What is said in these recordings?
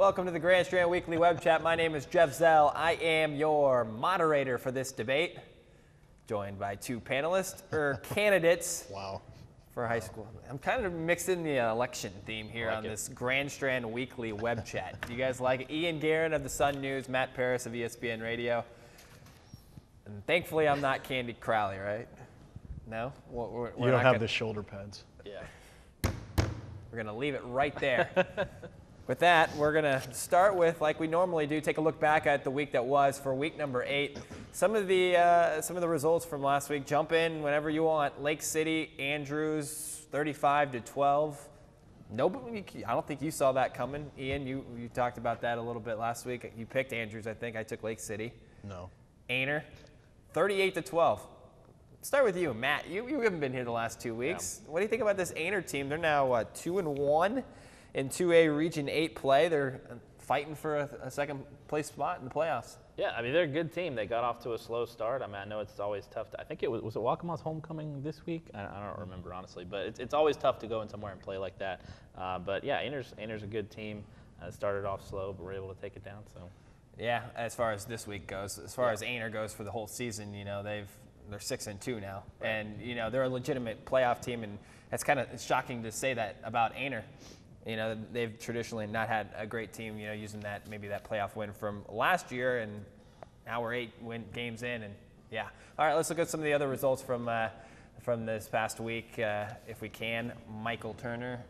Welcome to the Grand Strand Weekly Web Chat. My name is Jeff Zell. I am your moderator for this debate, joined by two panelists, or candidates for high school. I'm kind of mixed in the election theme here on this Grand Strand Weekly Web Chat. Do you guys like it? Ian Guerin of The Sun News, Matt Parris of ESPN Radio. And thankfully, I'm not Candy Crowley, right? No? You don't have the shoulder pads. Yeah. We're going to leave it right there. With that, we're going to start with, like we normally do, take a look back at the week that was for week number 8. Some of the results from last week. Jump in whenever you want. Lake City, Andrews, 35-12. Nobody, I don't think you saw that coming. Ian, you talked about that a little bit last week. You picked Andrews, I think. I took Lake City. No. Ainer, 38-12. Start with you, Matt. You haven't been here the last 2 weeks. Yeah. What do you think about this Ainer team? They're now 2-1 in 2A Region 8 play. They're fighting for a second place spot in the playoffs. Yeah, I mean, they're a good team. They got off to a slow start. I mean, I know it's always tough. I think it was it Waccama's homecoming this week? I don't remember, honestly. But it's always tough to go in somewhere and play like that. But, yeah, Ainer's a good team. Started off slow, but were able to take it down. So. Yeah, as far as this week goes. As far as Ainer goes for the whole season, you know, they're 6-2 now. Right. And, you know, they're a legitimate playoff team. And it's kind of shocking to say that about Ainer. You know, they've traditionally not had a great team, you know, using that playoff win from last year, and now we're 8 games in, and yeah. All right, let's look at some of the other results from this past week, if we can. Michael Turner,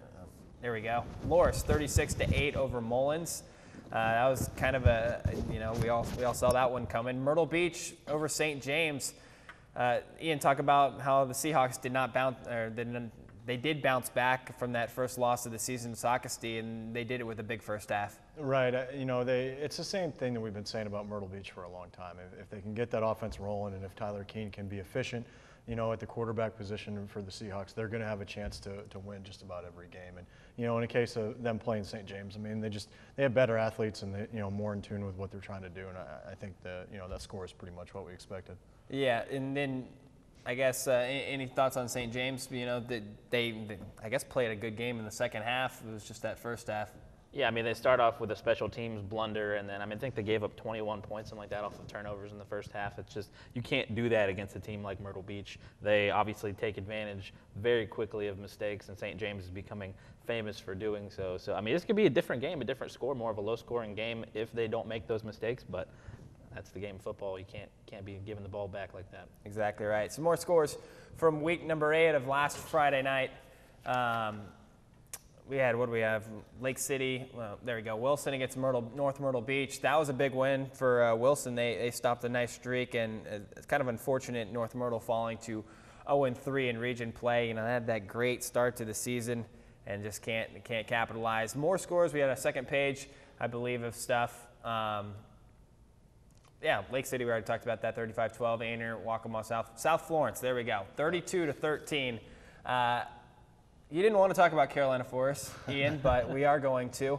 there we go. Loris, 36-8 over Mullins. That was kind of we all saw that one coming. Myrtle Beach over St. James. Ian, talk about how the Seahawks they did bounce back from that first loss of the season to Socastee, and they did it with a big first half. Right. It's the same thing that we've been saying about Myrtle Beach for a long time. If they can get that offense rolling, and if Tyler Keene can be efficient, you know, at the quarterback position for the Seahawks, they're going to have a chance to win just about every game. And, you know, in the case of them playing St. James, I mean, they have better athletes and more in tune with what they're trying to do. And I think that score is pretty much what we expected. Yeah, and then I guess any thoughts on St. James? You know, they I guess played a good game in the second half. It was just that first half. Yeah, I mean, they start off with a special teams blunder, and then I think they gave up 21 points, something like that, off of turnovers in the first half. It's just, you can't do that against a team like Myrtle Beach. They obviously take advantage very quickly of mistakes, and St. James is becoming famous for doing so. So, I mean, this could be a different game, a different score, more of a low-scoring game if they don't make those mistakes, but that's the game of football. You can't be giving the ball back like that. Exactly right. Some more scores from week number 8 of last Friday night. What do we have? Lake City. Well, there we go. Wilson against North Myrtle Beach. That was a big win for Wilson. They stopped a nice streak, and it's kind of unfortunate North Myrtle falling to 0-3 in region play. You know, they had that great start to the season and just can't capitalize. More scores. We had a second page, I believe, of stuff. Yeah, Lake City, we already talked about that, 35-12. Ainer, Waccama, South Florence, there we go, 32-13. You didn't want to talk about Carolina Forest, Ian, but we are going to.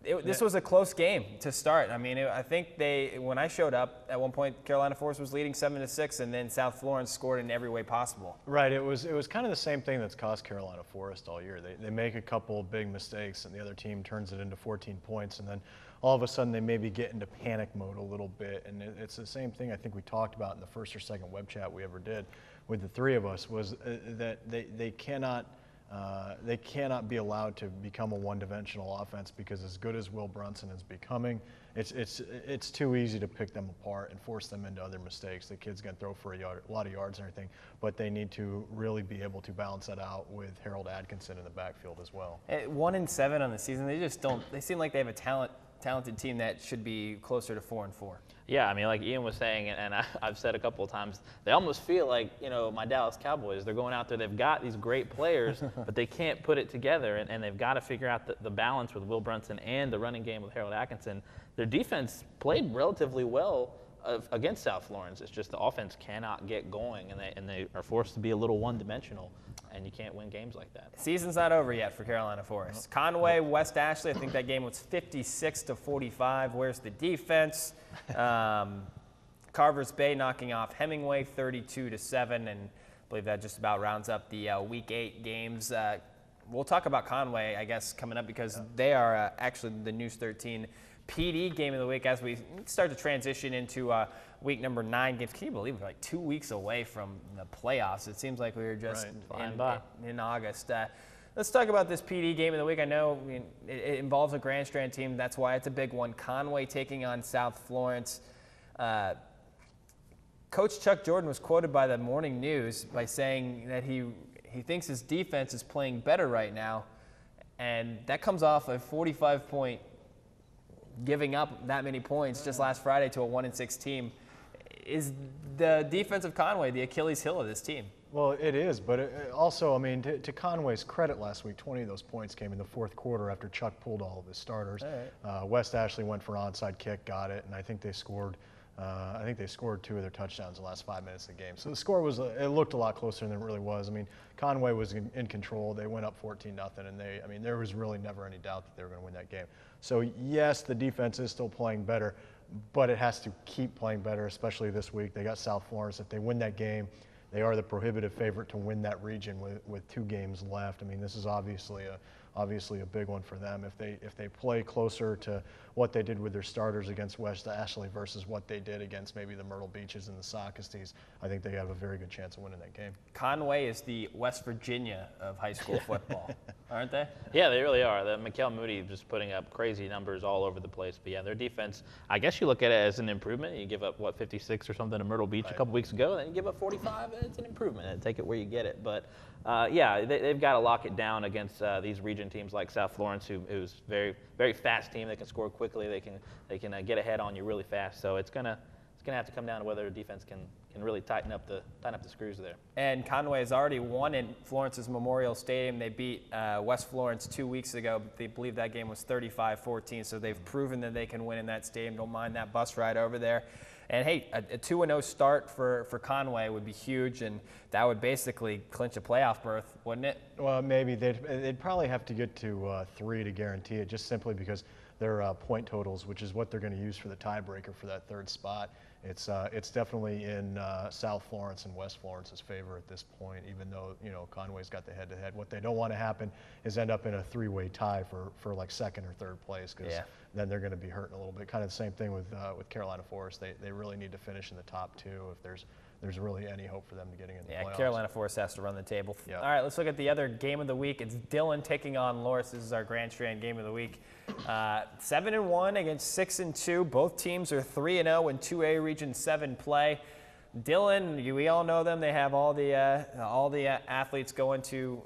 This was a close game to start. I mean, I think when I showed up, at one point, Carolina Forest was leading 7-6, and then South Florence scored in every way possible. Right. It was kind of the same thing that's cost Carolina Forest all year. They make a couple of big mistakes, and the other team turns it into 14 points, and then all of a sudden they maybe get into panic mode a little bit. And it's the same thing I think we talked about in the first or second web chat we ever did with the three of us, was that they cannot be allowed to become a one-dimensional offense, because as good as Will Brunson is becoming, it's too easy to pick them apart and force them into other mistakes. The kid's going to throw for a lot of yards and everything, but they need to really be able to balance that out with Harold Atkinson in the backfield as well. At 1-7 on the season, they just don't. They seem like they have a talented team that should be closer to 4-4. Yeah, I mean, like Ian was saying, and I've said a couple of times, they almost feel like, my Dallas Cowboys. They're going out there, they've got these great players, but they can't put it together, and they've got to figure out the balance with Will Brunson and the running game with Harold Atkinson. Their defense played relatively well against South Florence. It's just the offense cannot get going, and they are forced to be a little one-dimensional, and you can't win games like that. Season's not over yet for Carolina Forest. Conway, West Ashley, I think that game was 56-45. Where's the defense? Carver's Bay knocking off Hemingway 32-7, and I believe that just about rounds up the Week 8 games. we'll talk about Conway, I guess, coming up because they are actually the News 13 PD game of the week as we start to transition into week number 9 games. Can you believe we're like 2 weeks away from the playoffs? It seems like we were just in August. Let's talk about this PD game of the week. I know it involves a Grand Strand team. That's why it's a big one. Conway taking on South Florence. Coach Chuck Jordan was quoted by the Morning News by saying that he thinks his defense is playing better right now, and that comes off a 45-point giving up that many points just last Friday to a 1-6 team. Is the defense of Conway the Achilles heel of this team? Well, it is, but also, I mean, to Conway's credit last week, 20 of those points came in the fourth quarter after Chuck pulled all of his starters. West Ashley went for an onside kick, got it, and I think they scored 2 of their touchdowns in the last 5 minutes of the game. So the score it looked a lot closer than it really was. I mean, Conway was in control. They went up 14-0, and there was really never any doubt that they were going to win that game. So yes, the defense is still playing better, but it has to keep playing better, especially this week. They got South Florence. If they win that game, they are the prohibitive favorite to win that region with 2 games left. I mean, this is obviously a big one for them. If they play closer to what they did with their starters against West Ashley versus what they did against maybe the Myrtle Beaches and the Socasties, I think they have a very good chance of winning that game. Conway is the West Virginia of high school football, aren't they? Yeah, they really are. Mikael Moody just putting up crazy numbers all over the place. But yeah, their defense, I guess you look at it as an improvement. You give up, 56 or something to Myrtle Beach a couple weeks ago, then you give up 45. It's an improvement. And take it where you get it. But yeah, they've got to lock it down against these region teams like South Florence, who's very, very fast team. They can score quickly. They can get ahead on you really fast. So it's gonna have to come down to whether defense can really tighten up the screws there. And Conway has already won in Florence's Memorial Stadium. They beat West Florence 2 weeks ago. They believe that game was 35-14. So they've proven that they can win in that stadium. Don't mind that bus ride over there. And hey, a 2-0 start for Conway would be huge, and that would basically clinch a playoff berth, wouldn't it? Well, maybe they'd probably have to get to 3 to guarantee it, just simply because their point totals, which is what they're going to use for the tiebreaker for that 3rd spot. It's definitely in South Florence and West Florence's favor at this point, even though Conway's got the head-to-head. What they don't want to happen is end up in a 3-way tie for like 2nd or 3rd place, because then they're going to be hurting a little bit. Kind of the same thing with Carolina Forest. They really need to finish in the top 2 if there's really any hope for them to getting into the playoffs. Carolina Forest has to run the table. Yep. All right, let's look at the other game of the week. It's Dillon taking on Loris. This is our Grand Strand game of the week. 7-1 against 6-2. Both teams are 3-0 in 2A Region 7 play. Dillon, we all know them. They have all the athletes going to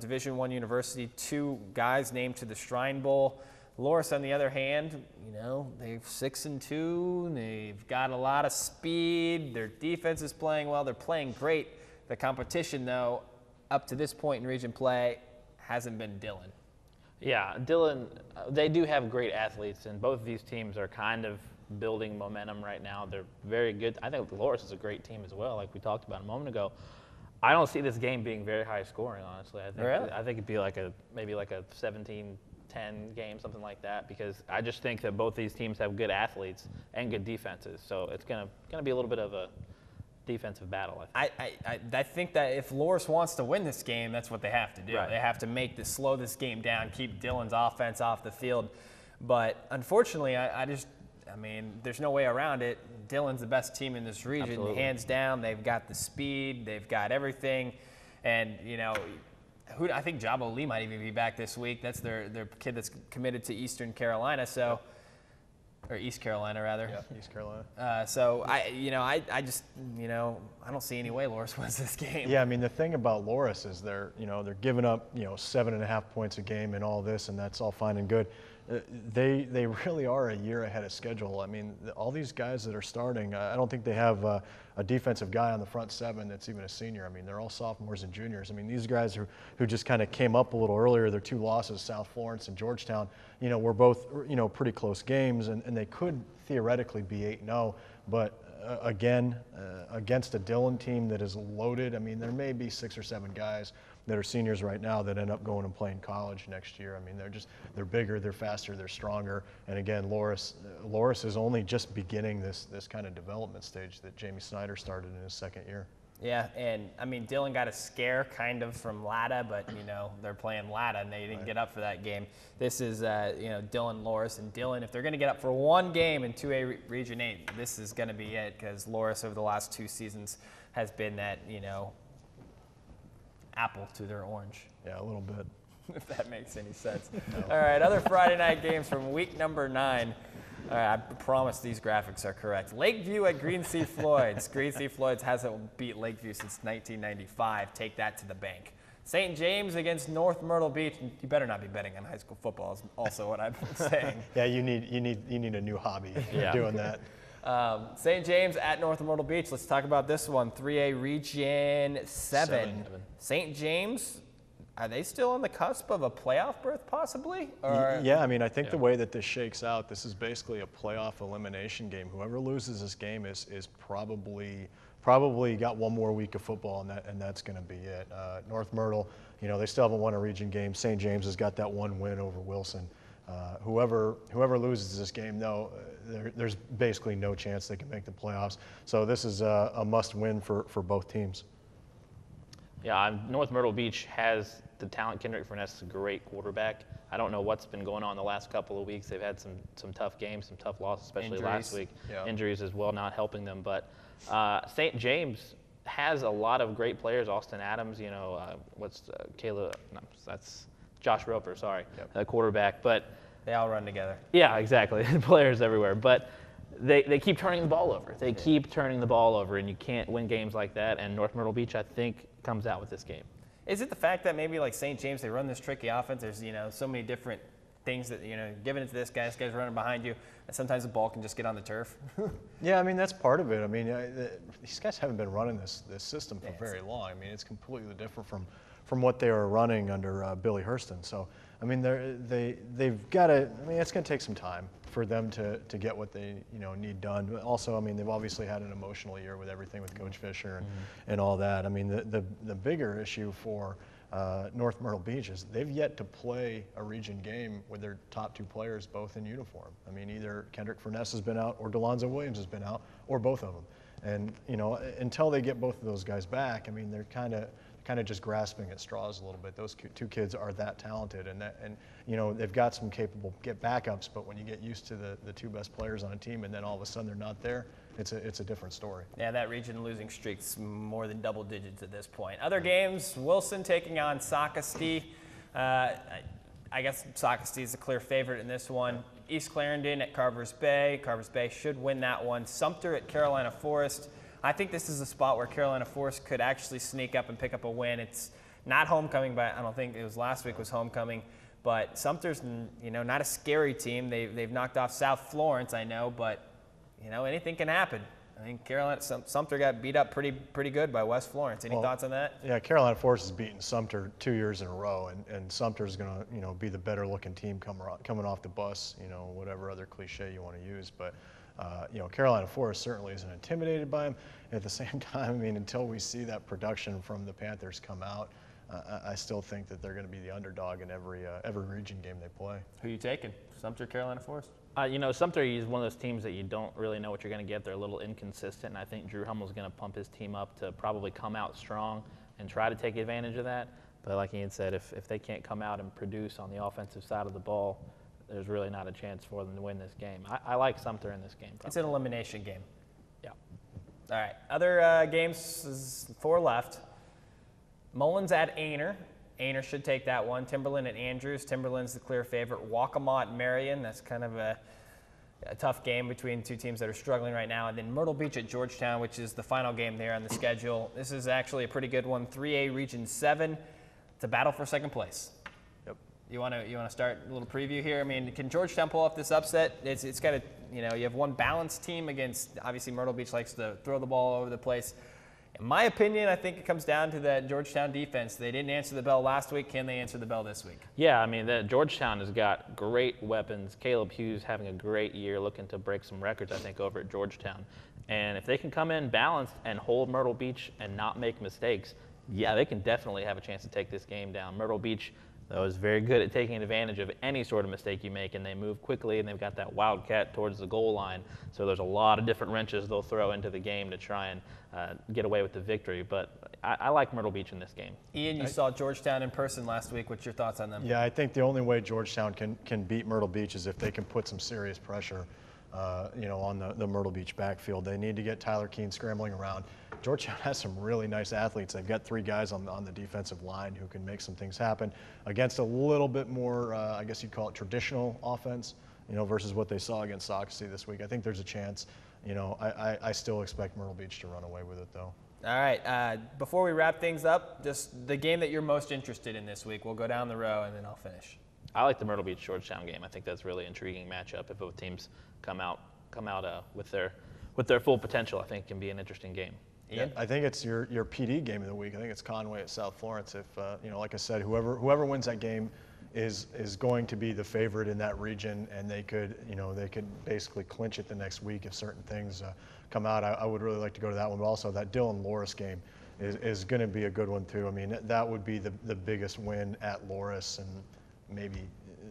Division I university. 2 guys named to the Shrine Bowl. Loris, on the other hand, they're 6-2. They've got a lot of speed. Their defense is playing well. They're playing great. The competition, though, up to this point in region play, hasn't been Dillon. Yeah, Dillon, they do have great athletes, and both of these teams are kind of building momentum right now. They're very good. I think Loris is a great team as well, like we talked about a moment ago. I don't see this game being very high scoring, honestly. I think it'd be maybe like a 17-10 game, something like that, because I just think that both these teams have good athletes and good defenses. So it's gonna be a little bit of a defensive battle. I think that if Loris wants to win this game, that's what they have to do. Right. They have to slow this game down, keep Dillon's offense off the field. But unfortunately, there's no way around it. Dillon's the best team in this region, Absolutely. Hands down. They've got the speed, they've got everything, and I think Jabo Lee might even be back this week. That's their kid that's committed to Eastern Carolina, or East Carolina rather. Yeah, East Carolina. I don't see any way Loris wins this game. Yeah, I mean, the thing about Loris is they're giving up 7.5 points a game and all this, and that's all fine and good. They really are a year ahead of schedule. I mean, all these guys that are starting, I don't think they have a defensive guy on the front 7 that's even a senior. I mean, they're all sophomores and juniors. I mean, these guys who just kind of came up a little earlier, their 2 losses, South Florence and Georgetown, were both pretty close games, and they could theoretically be 8-0, but again, against a Dillon team that is loaded. I mean, there may be 6 or 7 guys that are seniors right now that end up going and playing college next year. I mean, they're bigger, they're faster, they're stronger. And again, Loris is only just beginning this kind of development stage that Jamie Snyder started in his 2nd year. Yeah, and I mean, Dillon got a scare kind of from Latta, but they're playing Latta and they didn't get up for that game. This is Dillon, Loris, and Dillon. If they're going to get up for one game in 2A Region 8, this is going to be it, because Loris over the last 2 seasons has been that apple to their orange. Yeah, a little bit. If that makes any sense. No. All right, other Friday night games from week number 9. All right, I promise these graphics are correct. Lakeview at Green Sea Floyd's. Green Sea Floyd's hasn't beat Lakeview since 1995. Take that to the bank. St. James against North Myrtle Beach. You better not be betting on high school football is also what I'm saying. Yeah, you need a new hobby if you're doing that. St. James at North Myrtle Beach. Let's talk about this one. 3A Region 7. St. James, are they still on the cusp of a playoff berth possibly? Or? Yeah, I mean, I think the way that this shakes out, this is basically a playoff elimination game. Whoever loses this game is probably got one more week of football, and that's going to be it. North Myrtle, they still haven't won a region game. St. James has got that one win over Wilson. Whoever loses this game, though, there's basically no chance they can make the playoffs. So this is a must-win for both teams. Yeah, North Myrtle Beach has the talent. Kendrick Furness is a great quarterback. I don't know what's been going on the last couple of weeks. They've had some tough games, some tough losses, especially last week. Yeah. Injuries as well not helping them. But St. James has a lot of great players. Austin Adams, Kayla? No, that's Josh Roper. Sorry, the quarterback. But they all run together. Yeah, exactly. Players everywhere, but. They keep turning the ball over. They keep turning the ball over, and you can't win games like that. And North Myrtle Beach, I think, comes out with this game. Is it the fact that maybe like St. James, they run this tricky offense? There's so many different things that giving it to this guy's running behind you, and sometimes the ball can just get on the turf. Yeah, I mean that's part of it. I mean these guys haven't been running this system for very long. I mean it's completely different from what they were running under Billy Hurston. So I mean they've got to. I mean it's going to take some time for them to get what they need done. But also, I mean, they've obviously had an emotional year with everything with Coach Fisher and all that. I mean, the bigger issue for North Myrtle Beach is they've yet to play a region game with their top 2 players both in uniform. I mean, either Kendrick Furness has been out or DeLonzo Williams has been out, or both of them. And until they get both of those guys back, I mean, they're kind of just grasping at straws a little bit. Those 2 kids are that talented, and they've got some capable backups. But when you get used to the 2 best players on a team, and then all of a sudden they're not there, it's a different story. Yeah, that region losing streak's more than double digits at this point. Other games: Wilson taking on Socastee. I guess Socastee is the clear favorite in this one. East Clarendon at Carvers Bay. Carvers Bay should win that one. Sumter at Carolina Forest. I think this is a spot where Carolina Forest could actually sneak up and pick up a win. It's not homecoming, but I don't think it was last week was homecoming. But Sumter's, not a scary team. They've knocked off South Florence, I know, but anything can happen. I think Sumter got beat up pretty good by West Florence. Any thoughts on that? Yeah, Carolina Forest has beaten Sumter 2 years in a row, and Sumter's going to be the better looking team coming off the bus. Whatever other cliche you want to use, but. Carolina Forest certainly isn't intimidated by him. At the same time, I mean, until we see that production from the Panthers come out, I still think that they're going to be the underdog in every region game they play. Who are you taking? Sumter, Carolina Forest? Sumter is one of those teams that you don't really know what you're going to get. They're a little inconsistent, and I think Drew Hummel's going to pump his team up to probably come out strong and try to take advantage of that. But like Ian said, if they can't come out and produce on the offensive side of the ball, there's really not a chance for them to win this game. I like Sumter in this game. Probably. It's an elimination game. Yeah. All right. Other games, is 4 left. Mullins at Aner. Aner should take that one. Timberland at Andrews. Timberland's the clear favorite. Waccamaw at Marion. That's kind of a tough game between 2 teams that are struggling right now. And then Myrtle Beach at Georgetown, which is the final game there on the schedule. This is actually a pretty good one. 3A Region 7. It's a battle for second place. You want to start a little preview here? I mean, can Georgetown pull off this upset? It's got to, you have one balanced team against, obviously Myrtle Beach likes to throw the ball all over the place. In my opinion, I think it comes down to that Georgetown defense. They didn't answer the bell last week. Can they answer the bell this week? Yeah, I mean, Georgetown has got great weapons. Caleb Hughes having a great year, looking to break some records, I think, over at Georgetown. And if they can come in balanced and hold Myrtle Beach and not make mistakes, yeah, they can definitely have a chance to take this game down. Myrtle Beach, though, is very good at taking advantage of any sort of mistake you make, and they move quickly, and they've got that wildcat towards the goal line. So there's a lot of different wrenches they'll throw into the game to try and get away with the victory. But I like Myrtle Beach in this game. Ian, you saw Georgetown in person last week. What's your thoughts on them? Yeah, I think the only way Georgetown can beat Myrtle Beach is if they can put some serious pressure on the Myrtle Beach backfield. They need to get Tyler Keene scrambling around. Georgetown has some really nice athletes. They've got 3 guys on the defensive line who can make some things happen against a little bit more, I guess you'd call it traditional offense, versus what they saw against Socastee this week. I think there's a chance. I still expect Myrtle Beach to run away with it, though. All right. Before we wrap things up, just the game that you're most interested in this week. We'll go down the row, and then I'll finish. I like the Myrtle Beach Georgetown game. I think that's a really intriguing matchup. If both teams come out with their full potential, I think it can be an interesting game. Ian? Yeah, I think it's your PD game of the week. I think it's Conway at South Florence. If like I said, whoever wins that game is going to be the favorite in that region, and they could basically clinch it the next week if certain things come out. I would really like to go to that one, but also that Dillon Loris game is going to be a good one too. I mean, that would be the biggest win at Loris, and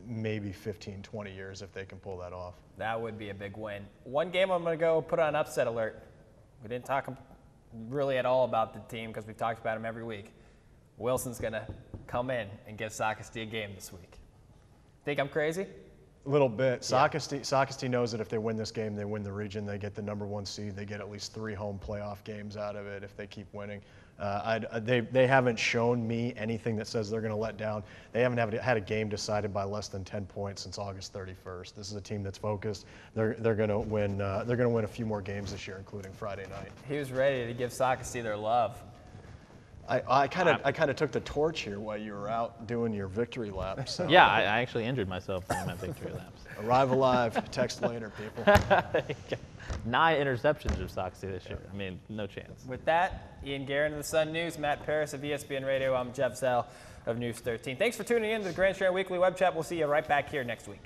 maybe 15, 20 years if they can pull that off. That would be a big win. One game I'm going to go put on upset alert. We didn't talk really at all about the team because we've talked about them every week. Wilson's going to come in and give Socastee a game this week. Think I'm crazy? A little bit. Socastee knows that if they win this game, they win the region. They get the #1 seed. They get at least 3 home playoff games out of it if they keep winning. They haven't shown me anything that says they're going to let down. They haven't had a game decided by less than 10 points since August 31st. This is a team that's focused. They're going to win. They're going to win a few more games this year, including Friday night. He was ready to give Socastee their love. I kind of took the torch here while you were out doing your victory lap. So. Yeah, I actually injured myself during my victory laps. Arrive alive, text later, people. 9 interceptions of Socastee this year. I mean, no chance. With that, Ian Guerin of The Sun News, Matt Parris of ESPN Radio. I'm Zell of News 13. Thanks for tuning in to the Grand Strand Weekly Web Chat. We'll see you right back here next week.